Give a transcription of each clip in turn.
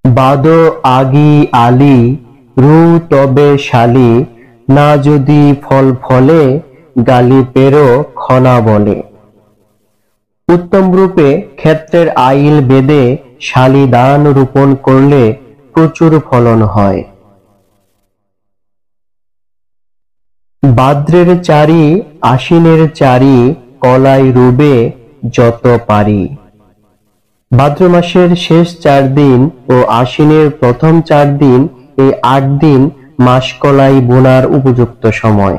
বাদো আগি আলি রু তবে শালি না যদি ফল ফলে গালি পেরো খনা বলে। উত্তম রূপে ক্ষেত্রের আইল বেদে শালি দান রোপণ করলে প্রচুর ফলন হয়। ভাদ্রের চারি আশ্বিনের চারি কলাই রুবে যত পারি। ভাদ্র মাসের শেষ 4 দিন ও আশ্বিনের প্রথম 4 দিন, এই 8 দিন মাসকলাই বোনার উপযুক্ত সময়।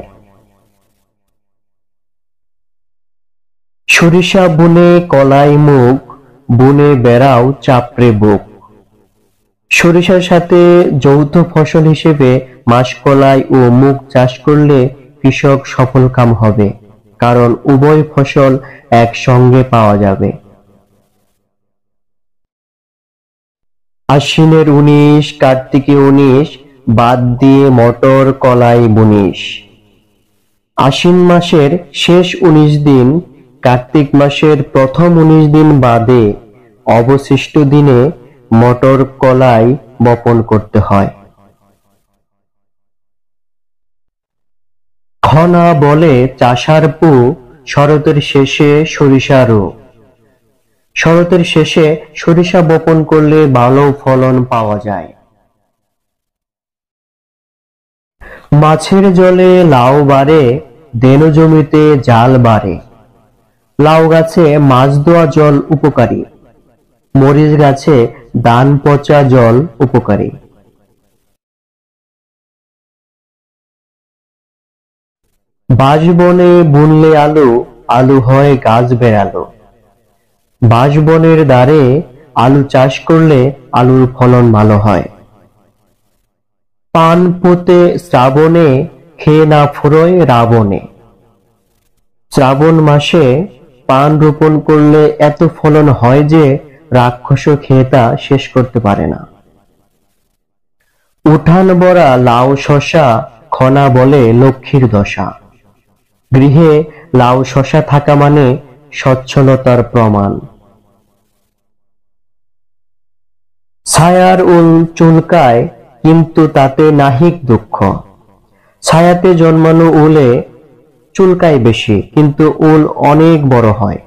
সরিষা বুনে কলাই মুগ, বুনে বেড়াও চাপড়ে বুক। সরিষার সাথে যৌথ ফসল হিসেবে মাসকলাই ও মুগ চাষ করলে কৃষক সফলকাম হবে, কারণ উভয় ফসল একসঙ্গে পাওয়া যাবে। আশ্বিনের 19, কার্তিকে 19 বাদ দিয়ে মটর কলাই 19। আশ্বিন মাসের শেষ 19 দিন, কার্তিক মাসের প্রথম 19 দিন বাদে অবশিষ্ট দিনে মটর কলাই বপন করতে হয়। খনা বলে চাষার পু, শরতের শেষে সরিষা রো। শরতের শেষে সরিষা বপন করলে ভালো ফলন পাওয়া যায়। মাছের জলে লাউ বাড়ে, দেনু জমিতে জাল বাড়ে। লাউ গাছে মাছ দেওয়া জল উপকারী, মরিচ গাছে ধান পচা জল উপকারী। বাঁশবনে বুনলে আলু, আলু হয় গাছ বেড়ালো। বাঁশবনের দ্বারে আলু চাষ করলে আলুর ফলন ভালো হয়। পান পুঁতে শ্রাবণে, খেয়ে না ফুরোয় রাবণে। শ্রাবণ মাসে পান রোপণ করলে এত ফলন হয় যে রাক্ষসও খেয়ে তা শেষ করতে পারে না। উঠান ভরা লাউ শসা, খনা বলে লক্ষ্মীর দশা। গৃহে লাউ শসা থাকা মানে সচ্ছলতার প্রমাণ। ছায়ার উল চুলকায়, কিন্তু তাতে নাহিক দুঃখ। ছায়াতে জন্মানো উলে চুলকায় বেশি, কিন্তু উল অনেক বড় হয়।